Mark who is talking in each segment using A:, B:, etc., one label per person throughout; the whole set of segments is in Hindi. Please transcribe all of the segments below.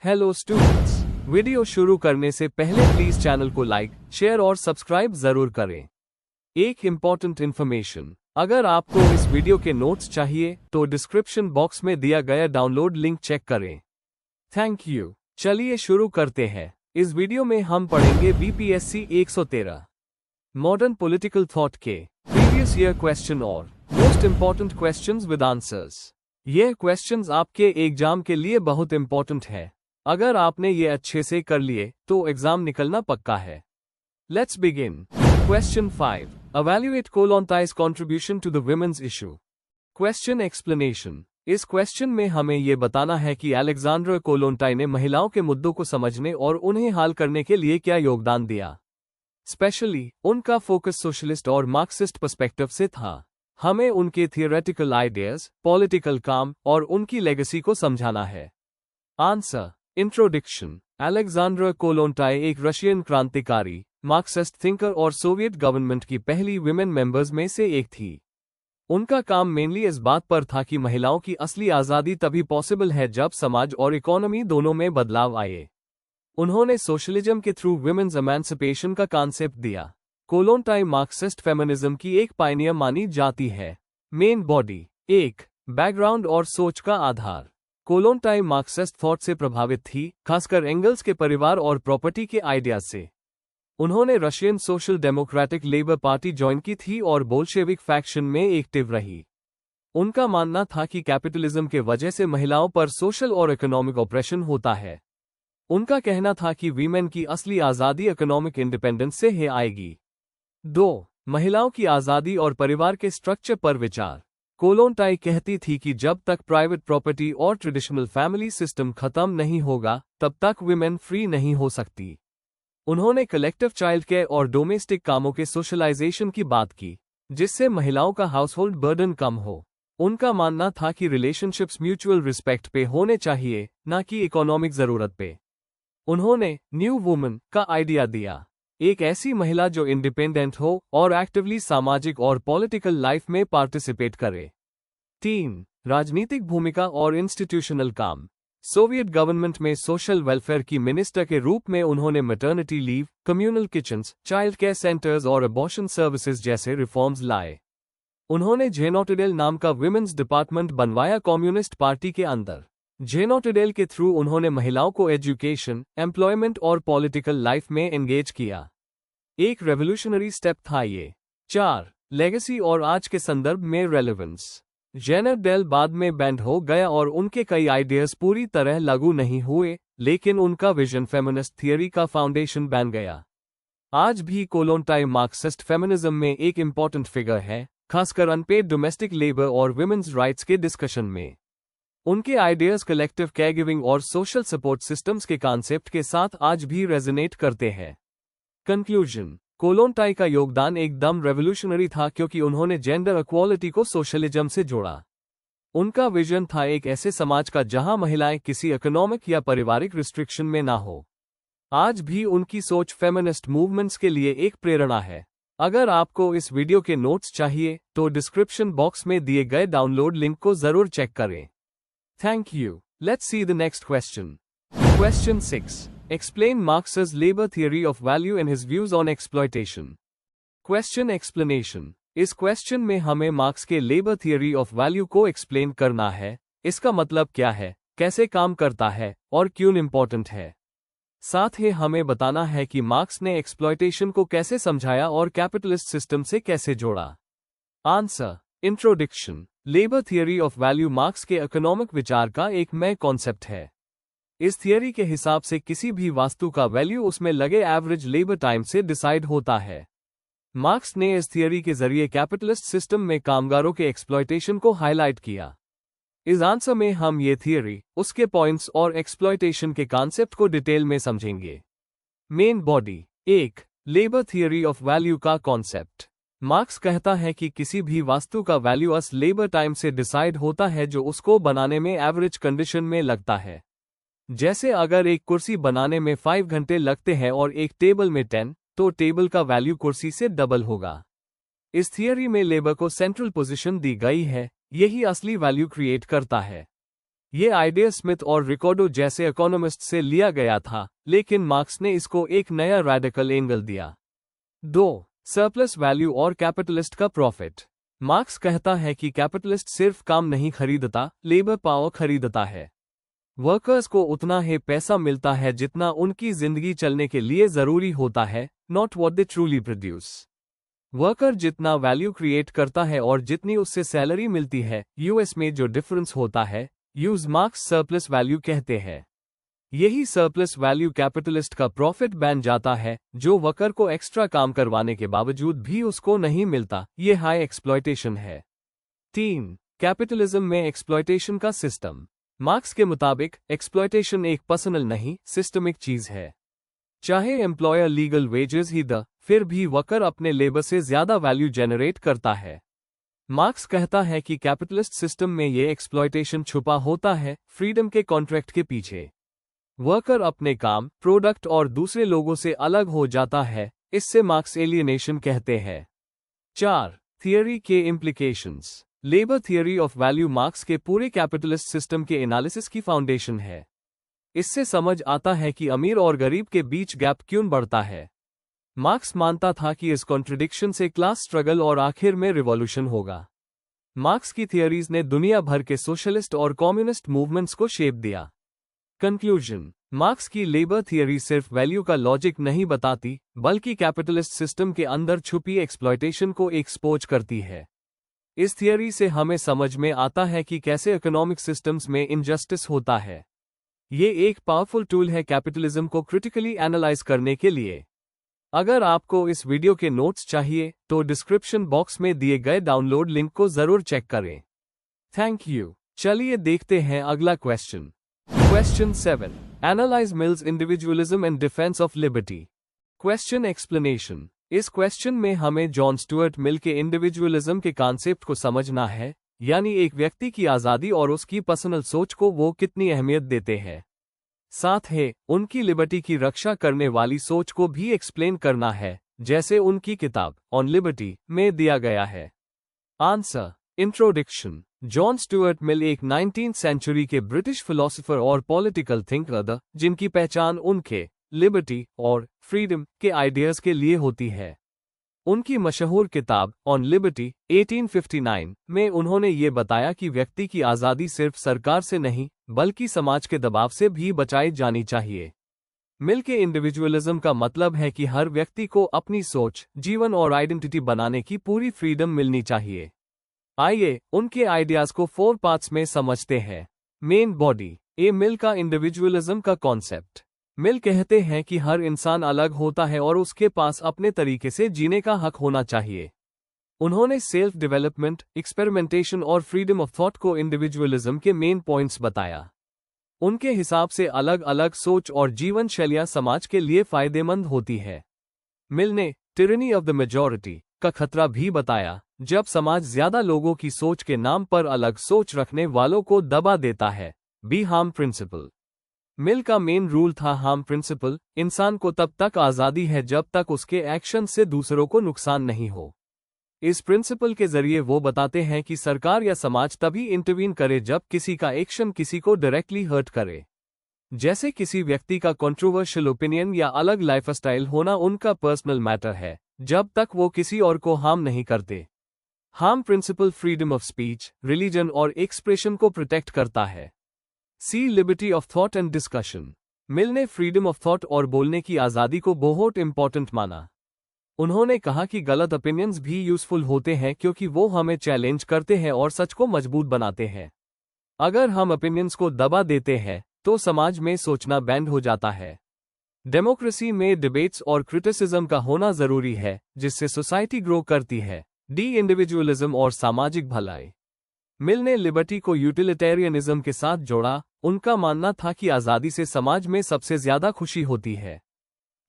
A: हेलो स्टूडेंट्स, वीडियो शुरू करने से पहले प्लीज चैनल को लाइक, शेयर और सब्सक्राइब जरूर करें। एक इम्पॉर्टेंट इन्फॉर्मेशन, अगर आपको इस वीडियो के नोट्स चाहिए तो डिस्क्रिप्शन बॉक्स में दिया गया डाउनलोड लिंक चेक करें। Thank you. चलिए शुरू करते हैं। इस वीडियो में हम पढ़ेंगे बीपीएससी 113 मॉडर्न पॉलिटिकल थॉट के प्रीवियस ईयर क्वेश्चन और most important questions with answers. ये क्वेश्चंस आपके एग्जाम के लिए बहुत इंपॉर्टेंट है। अगर आपने ये अच्छे से कर लिए तो एग्जाम निकलना पक्का है। Let's begin. Question 5, evaluate Kollontais contribution to the women's issue। Question explanation. इस क्वेश्चन में हमें ये बताना है कि अलेक्जेंड्रा कोलोंटाई ने महिलाओं के मुद्दों को समझने और उन्हें हल करने के लिए क्या योगदान दिया। स्पेशली उनका फोकस सोशलिस्ट और मार्क्सिस्ट पर्सपेक्टिव से था। हमें उनके थियोरेटिकल आइडियाज, पॉलिटिकल काम और उनकी लेगेसी को समझाना है। आंसर। इंट्रोडक्शन। अलेक्जेंड्रा कोलोंटाई एक रशियन क्रांतिकारी, मार्क्सिस्ट थिंकर और सोवियत गवर्नमेंट की पहली विमेन मेंबर्स में से एक थी। उनका काम मेनली इस बात पर था कि महिलाओं की असली आज़ादी तभी पॉसिबल है जब समाज और इकोनॉमी दोनों में बदलाव आए। उन्होंने सोशलिज्म के थ्रू विमेन्स एमेंसिपेशन का कॉन्सेप्ट दिया। कोलोंटाई मार्क्सिस्ट फेमिनिज्म की एक पायनियर मानी जाती है। Main body. 1, बैकग्राउंड और सोच का आधार। कोलोंटाई मार्क्सिस्ट थॉट से प्रभावित थी, खासकर एंगल्स के परिवार और प्रॉपर्टी के आइडियाज से। उन्होंने Russian social democratic labour party join की थी और बोल्शेविक फैक्शन में एक्टिव रही। उनका मानना था कि कैपिटलिज्म के वजह से महिलाओं पर सोशल और इकोनॉमिक ऑप्रेशन होता है। उनका कहना था कि वीमेन की असली आज़ादी इकोनॉमिक इंडिपेंडेंस से ही आएगी। 2, महिलाओं की आज़ादी और परिवार के स्ट्रक्चर पर विचार। कोलोंटाई कहती थी कि जब तक प्राइवेट प्रॉपर्टी और ट्रेडिशनल फैमिली सिस्टम खत्म नहीं होगा तब तक विमेन फ्री नहीं हो सकती। उन्होंने कलेक्टिव चाइल्ड केयर और डोमेस्टिक कामों के सोशलाइजेशन की बात की, जिससे महिलाओं का हाउसहोल्ड बर्डन कम हो। उनका मानना था कि रिलेशनशिप्स म्यूचुअल रिस्पेक्ट पे होने चाहिए, न कि इकोनॉमिक जरूरत पे। उन्होंने न्यू वुमन का आइडिया दिया, एक ऐसी महिला जो इंडिपेंडेंट हो और एक्टिवली सामाजिक और पॉलिटिकल लाइफ में पार्टिसिपेट करे। 3, राजनीतिक भूमिका और इंस्टीट्यूशनल काम। सोवियत गवर्नमेंट में सोशल वेलफेयर की मिनिस्टर के रूप में उन्होंने maternity leave, communal kitchens, child care centres और अबॉर्शन सर्विसेज जैसे रिफॉर्म्स लाए। उन्होंने जेनोटिडेल नाम का विमेन्स डिपार्टमेंट बनवाया कम्युनिस्ट पार्टी के अंदर। जेनोटिडेल के थ्रू उन्होंने महिलाओं को एजुकेशन, एम्प्लॉयमेंट और पॉलिटिकल लाइफ में एंगेज किया। एक रेवोल्यूशनरी स्टेप था ये। 4, लेगेसी और आज के संदर्भ में रेलेवेंस। जेनोटिडेल बाद में बैंड हो गया और उनके कई आइडियाज पूरी तरह लागू नहीं हुए, लेकिन उनका विजन फेमिनिस्ट थियरी का फाउंडेशन बन गया। आज भी कोलोंटाई मार्क्सिस्ट फेमिनिज्म में एक इंपॉर्टेंट फिगर है, खासकर अनपेड डोमेस्टिक लेबर और विमेन्स राइट्स के डिस्कशन में। उनके आइडियाज कलेक्टिव केयरगिविंग और सोशल सपोर्ट सिस्टम्स के कॉन्सेप्ट के साथ आज भी रेजोनेट करते हैं। कंक्लूजन। कोलोंटाई का योगदान एकदम रेवोल्यूशनरी था क्योंकि उन्होंने जेंडर इक्वालिटी को सोशलिज्म से जोड़ा। उनका विजन था एक ऐसे समाज का जहां महिलाएं किसी इकोनॉमिक या पारिवारिक रिस्ट्रिक्शन में ना हो। आज भी उनकी सोच फेमिनिस्ट मूवमेंट्स के लिए एक प्रेरणा है। अगर आपको इस वीडियो के नोट्स चाहिए तो डिस्क्रिप्शन बॉक्स में दिए गए डाउनलोड लिंक को जरूर चेक करें। Thank you. Let's see the next question. Question 6, explain Marx's labor theory of value and his views on exploitation। Question explanation. इस क्वेश्चन में हमें मार्क्स के लेबर थियरी ऑफ वैल्यू को एक्सप्लेन करना है। इसका मतलब क्या है, कैसे काम करता है और क्यों इंपॉर्टेंट है। साथ ही हमें बताना है कि मार्क्स ने एक्सप्लॉयटेशन को कैसे समझाया और कैपिटलिस्ट सिस्टम से कैसे जोड़ा। Answer. Introduction. Labour theory of value marks के इकोनॉमिक विचार का एक नया कॉन्सेप्ट है। इस थियरी के हिसाब से किसी भी वस्तु का वैल्यू उसमें लगे एवरेज लेबर टाइम से डिसाइड होता है। मार्क्स ने इस थियरी के जरिए कैपिटलिस्ट सिस्टम में कामगारों के एक्सप्लॉयटेशन को हाईलाइट किया। इस आंसर में हम ये थियरी, उसके पॉइंट्स और एक्सप्लॉयटेशन के कॉन्सेप्ट को डिटेल में समझेंगे। Main body. 1, labour theory of value का कॉन्सेप्ट। मार्क्स कहता है कि किसी भी वस्तु का वैल्यू उस लेबर टाइम से डिसाइड होता है जो उसको बनाने में एवरेज कंडीशन में लगता है। जैसे अगर एक कुर्सी बनाने में 5 घंटे लगते हैं और एक टेबल में 10, तो टेबल का वैल्यू कुर्सी से डबल होगा। इस थियरी में लेबर को सेंट्रल पोजीशन दी गई है, यही असली वैल्यू क्रिएट करता है। ये आइडिया स्मिथ और रिकार्डो जैसे इकोनॉमिस्ट से लिया गया था, लेकिन मार्क्स ने इसको एक नया रैडिकल एंगल दिया। 2. सरप्लस वैल्यू और कैपिटलिस्ट का प्रॉफिट। मार्क्स कहता है कि कैपिटलिस्ट सिर्फ काम नहीं खरीदता, लेबर पावर खरीदता है। वर्कर्स को उतना ही पैसा मिलता है जितना उनकी जिंदगी चलने के लिए जरूरी होता है, not what they truly produce. Worker जितना वैल्यू क्रिएट करता है और जितनी उससे सैलरी मिलती है, यूएस में जो डिफरेंस होता है, यूज मार्क्स सरप्लस वैल्यू कहते हैं। यही सरप्लस वैल्यू कैपिटलिस्ट का प्रॉफिट बन जाता है, जो वर्कर को एक्स्ट्रा काम करवाने के बावजूद भी उसको नहीं मिलता। ये हाई एक्सप्लॉयटेशन है। 3. कैपिटलिज्म में एक्सप्लॉयटेशन का सिस्टम। मार्क्स के मुताबिक एक्सप्लॉयटेशन एक पर्सनल नहीं, सिस्टमिक चीज है। चाहे employer legal wages he the, फिर भी वर्कर अपने लेबर से ज्यादा वैल्यू जनरेट करता है। मार्क्स कहता है कि कैपिटलिस्ट सिस्टम में ये एक्सप्लॉयटेशन छुपा होता है, फ्रीडम के कॉन्ट्रैक्ट के पीछे। वर्कर अपने काम, प्रोडक्ट और दूसरे लोगों से अलग हो जाता है, इससे मार्क्स एलियनेशन कहते हैं। 4. थियरी के implications. Labour theory of value marks के पूरे कैपिटलिस्ट सिस्टम के एनालिसिस की फाउंडेशन है। इससे समझ आता है कि अमीर और गरीब के बीच गैप क्यों बढ़ता है। मार्क्स मानता था कि इस कॉन्ट्रडिक्शन से क्लास स्ट्रगल और आखिर में रिवॉल्यूशन होगा। मार्क्स की थियरीज ने दुनिया भर के सोशलिस्ट और कम्युनिस्ट मूवमेंट्स को शेप दिया। कंक्लूजन। मार्क्स की लेबर थियरी सिर्फ वैल्यू का लॉजिक नहीं बताती, बल्कि कैपिटलिस्ट सिस्टम के अंदर छुपी एक्सप्लॉयटेशन को एक्सपोज करती है। इस थियरी से हमें समझ में आता है कि कैसे इकोनॉमिक सिस्टम्स में इनजस्टिस होता है। ये एक पावरफुल टूल है कैपिटलिज्म को क्रिटिकली एनालाइज करने के लिए। अगर आपको इस वीडियो के नोट्स चाहिए, तो डिस्क्रिप्शन बॉक्स में दिए गए डाउनलोड लिंक को जरूर चेक करें। Thank you. चलिए देखते हैं अगला question. Question 7. Analyze Mill's individualism and defense of liberty. Question explanation. इस क्वेश्चन में हमें जॉन स्टुअर्ट मिल के इंडिविजुअलिज्म के कॉन्सेप्ट को समझना है, यानी एक व्यक्ति की आज़ादी और उसकी पर्सनल सोच को वो कितनी अहमियत देते हैं। साथ ही उनकी लिबर्टी की रक्षा करने वाली सोच को भी एक्सप्लेन करना है, जैसे उनकी किताब ऑन लिबर्टी में दिया गया है। Answer. Introduction. John Stuart Mill एक 19th सेंचुरी के ब्रिटिश फिलोसोफर और पॉलिटिकल थिंकर थे, जिनकी पहचान उनके लिबर्टी और फ्रीडम के आइडियाज के लिए होती है। उनकी मशहूर किताब ऑन लिबर्टी 1859 में उन्होंने ये बताया कि व्यक्ति की आज़ादी सिर्फ सरकार से नहीं, बल्कि समाज के दबाव से भी बचाई जानी चाहिए। मिल के इंडिविजुअलिज्म का मतलब है कि हर व्यक्ति को अपनी सोच, जीवन और आइडेंटिटी बनाने की पूरी फ्रीडम मिलनी चाहिए। आइए उनके आइडियाज को 4 पार्ट्स में समझते हैं। Main body. ए मिल का इंडिविजुअलिज्म का कॉन्सेप्ट। मिल कहते हैं कि हर इंसान अलग होता है और उसके पास अपने तरीके से जीने का हक होना चाहिए। उन्होंने सेल्फ डेवलपमेंट, एक्सपेरिमेंटेशन और फ्रीडम ऑफ थॉट को इंडिविजुअलिज्म के मेन पॉइंट्स बताया। उनके हिसाब से अलग अलग सोच और जीवन शैलियां समाज के लिए फायदेमंद होती है। मिल ने टिरनी ऑफ द मेजॉरिटी का खतरा भी बताया, जब समाज ज्यादा लोगों की सोच के नाम पर अलग सोच रखने वालों को दबा देता है। B harm principle. मिल का मेन रूल था हार्म प्रिंसिपल। इंसान को तब तक आज़ादी है जब तक उसके एक्शन से दूसरों को नुकसान नहीं हो। इस प्रिंसिपल के जरिए वो बताते हैं कि सरकार या समाज तभी इंटरवीन करे जब किसी का एक्शन किसी को डायरेक्टली हर्ट करे। जैसे किसी व्यक्ति का कंट्रोवर्शियल ओपिनियन या अलग लाइफस्टाइल होना उनका पर्सनल मैटर है, जब तक वो किसी और को हार्म नहीं करते। Harm principle freedom of speech, religion और एक्सप्रेशन को प्रोटेक्ट करता है। C liberty of thought and discussion. Mill ने फ्रीडम ऑफ थॉट और बोलने की आज़ादी को बहुत इंपॉर्टेंट माना। उन्होंने कहा कि गलत ओपिनियंस भी यूजफुल होते हैं क्योंकि वो हमें चैलेंज करते हैं और सच को मजबूत बनाते हैं। अगर हम ओपिनियंस को दबा देते हैं तो समाज में सोचना बैंड हो जाता है। डेमोक्रेसी में डिबेट्स और क्रिटिसिज्म का होना जरूरी है, जिससे सोसाइटी ग्रो करती है। डी इंडिविजुअलिज्म और सामाजिक भलाई। मिल ने लिबर्टी को यूटिलिटेरियनिज्म के साथ जोड़ा। उनका मानना था कि आज़ादी से समाज में सबसे ज्यादा खुशी होती है।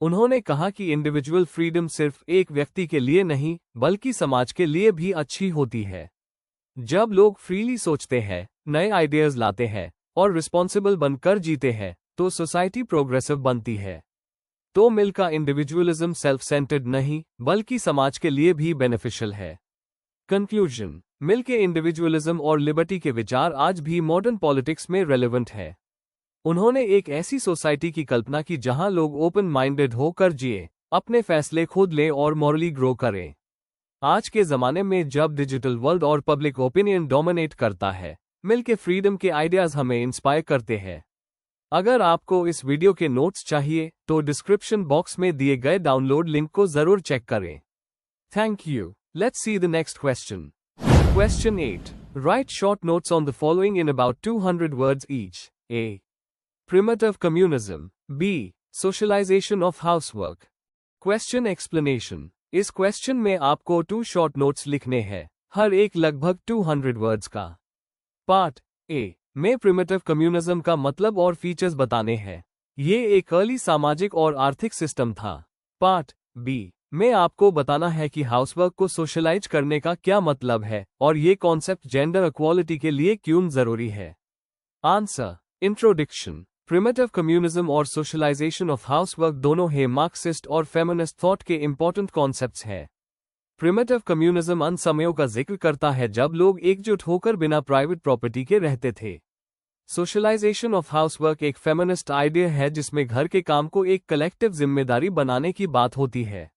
A: उन्होंने कहा कि इंडिविजुअल फ्रीडम सिर्फ एक व्यक्ति के लिए नहीं, बल्कि समाज के लिए भी अच्छी होती है। जब लोग फ्रीली सोचते हैं, नए आइडियाज लाते हैं और रिस्पॉन्सिबल बनकर जीते हैं, तो सोसाइटी प्रोग्रेसिव बनती है। तो मिल का इंडिविजुअलिज्म सेल्फ सेंटर्ड नहीं, बल्कि समाज के लिए भी बेनिफिशियल है। कंक्लूजन। मिल के इंडिविजुअलिज्म और लिबर्टी के विचार आज भी मॉडर्न पॉलिटिक्स में रेलेवेंट है। उन्होंने एक ऐसी सोसाइटी की कल्पना की जहां लोग ओपन माइंडेड होकर जिए, अपने फैसले खुद लें और मॉरली ग्रो करें। आज के ज़माने में जब डिजिटल वर्ल्ड और पब्लिक ओपिनियन डोमिनेट करता है, मिल के फ्रीडम के आइडियाज़ हमें इंस्पायर करते हैं। अगर आपको इस वीडियो के नोट्स चाहिए तो डिस्क्रिप्शन बॉक्स में दिए गए डाउनलोड लिंक को ज़रूर चेक करें। Thank you. Let's see the next question. Question 8. Write short notes on the following in about 200 words each. A. Primitive communism. B. Socialization of housework. Question explanation. इस क्वेश्चन में आपको 2 शॉर्ट नोट्स लिखने हैं, हर एक लगभग 200 वर्ड्स का। पार्ट ए में प्रिमिटिव कम्युनिज्म का मतलब और फीचर्स बताने हैं। ये एक अर्ली सामाजिक और आर्थिक सिस्टम था। पार्ट बी में आपको बताना है कि हाउसवर्क को सोशलाइज करने का क्या मतलब है और ये कॉन्सेप्ट जेंडर इक्वालिटी के लिए क्यों जरूरी है। आंसर। इंट्रोडक्शन। प्रिमिटिव कम्युनिज्म और सोशलाइजेशन ऑफ हाउसवर्क दोनों ही मार्क्सिस्ट और फेमिनिस्ट थॉट के इंपॉर्टेंट कॉन्सेप्ट्स हैं। प्रिमिटिव कम्युनिज्म उन समयों का जिक्र करता है जब लोग एकजुट होकर बिना प्राइवेट प्रॉपर्टी के रहते थे। सोशलाइजेशन ऑफ हाउसवर्क एक फेमिनिस्ट आइडिया है जिसमें घर के काम को एक कलेक्टिव जिम्मेदारी बनाने की बात होती है।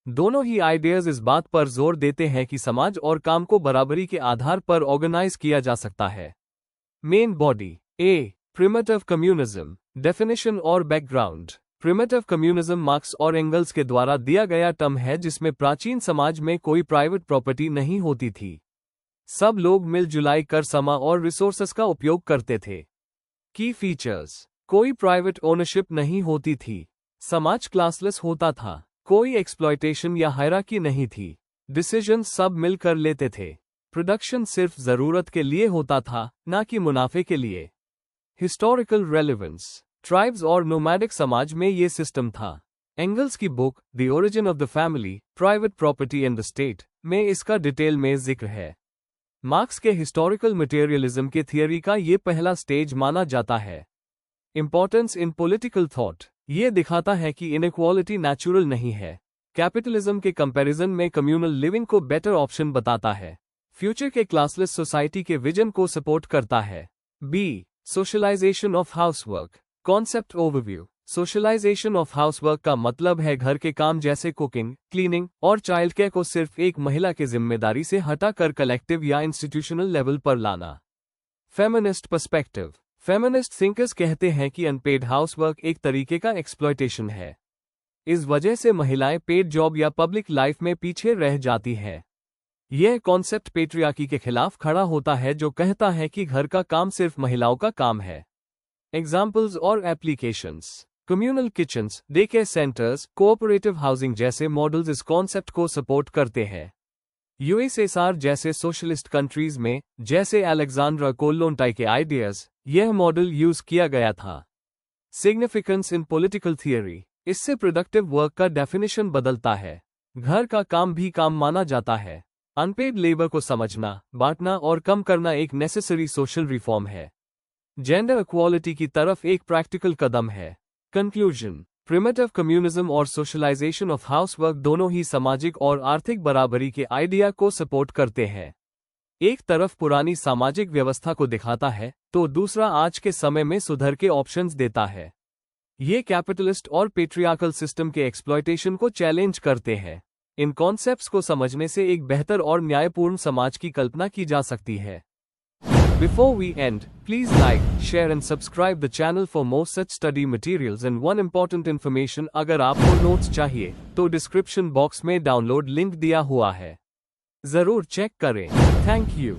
A: दोनों ही आइडियाज इस बात पर जोर देते हैं कि समाज और काम को बराबरी के आधार पर ऑर्गेनाइज किया जा सकता है। Main body. A. Primitive communism. Definition और बैकग्राउंड। प्रिमिटिव कम्युनिज्म मार्क्स और एंगल्स के द्वारा दिया गया टर्म है जिसमें प्राचीन समाज में कोई प्राइवेट प्रॉपर्टी नहीं होती थी। सब लोग मिलजुलाई कर समय और रिसोर्सेस का उपयोग करते थे। की फीचर्स। कोई प्राइवेट ओनरशिप नहीं होती थी। समाज क्लासलेस होता था। कोई एक्सप्लॉयटेशन या हायरार्की नहीं थी। डिसीजन सब मिलकर लेते थे। प्रोडक्शन सिर्फ जरूरत के लिए होता था, न कि मुनाफे के लिए। Historical relevance. ट्राइब्स और नोमैडिक समाज में ये सिस्टम था। एंगल्स की book the origin of the family, private property and the state में इसका डिटेल में जिक्र है। मार्क्स के हिस्टोरिकल मटेरियलिज्म के थियरी का ये पहला स्टेज माना जाता है। Importance in political thought. ये दिखाता है कि इनइक्वालिटी नेचुरल नहीं है। कैपिटलिज्म के कंपैरिजन में कम्युनल लिविंग को बेटर ऑप्शन बताता है। फ्यूचर के क्लासलेस सोसाइटी के विजन को सपोर्ट करता है। B. Socialisation of housework. Concept overview. Socialisation of housework का मतलब है घर के काम जैसे कुकिंग, क्लीनिंग और चाइल्ड केयर को सिर्फ एक महिला की जिम्मेदारी से हटाकर कलेक्टिव या इंस्टीट्यूशनल लेवल पर लाना। Feminist perspective. फेमिनिस्ट थिंकर्स कहते हैं कि अनपेड हाउसवर्क एक तरीके का एक्सप्लॉयटेशन है। इस वजह से महिलाएं पेड जॉब या पब्लिक लाइफ में पीछे रह जाती है। यह कॉन्सेप्ट पेट्रियार्की के खिलाफ खड़ा होता है जो कहता है कि घर का काम सिर्फ महिलाओं का काम है। एग्जाम्पल्स और applications. Communal kitchens, day care centres, cooperative housing जैसे मॉडल्स इस कॉन्सेप्ट को सपोर्ट करते हैं। यूएसएसआर जैसे सोशलिस्ट कंट्रीज में, जैसे अलेक्जेंड्रा कोल्लोंटाई के आइडियाज, यह मॉडल यूज किया गया था। सिग्निफिकेंस इन पॉलिटिकल थियरी। इससे प्रोडक्टिव वर्क का डेफिनेशन बदलता है। घर का काम भी काम माना जाता है। अनपेड लेबर को समझना, बांटना और कम करना एक नेसेसरी सोशल रिफॉर्म है। जेंडर इक्वालिटी की तरफ एक प्रैक्टिकल कदम है। कंक्लूजन। प्रिमिटिव कम्युनिज्म और सोशलाइजेशन ऑफ हाउसवर्क दोनों ही सामाजिक और आर्थिक बराबरी के आइडिया को सपोर्ट करते हैं। एक तरफ पुरानी सामाजिक व्यवस्था को दिखाता है तो दूसरा आज के समय में सुधार के ऑप्शंस देता है। ये कैपिटलिस्ट और पेट्रियार्कल सिस्टम के एक्सप्लॉयटेशन को चैलेंज करते हैं। इन कॉन्सेप्ट्स को समझने से एक बेहतर और न्यायपूर्ण समाज की कल्पना की जा सकती है। Before we end, please like, share and subscribe the channel for more such study materials and one important information अगर आपको नोट्स चाहिए तो डिस्क्रिप्शन बॉक्स में डाउनलोड लिंक दिया हुआ है, जरूर चेक करें। Thank you.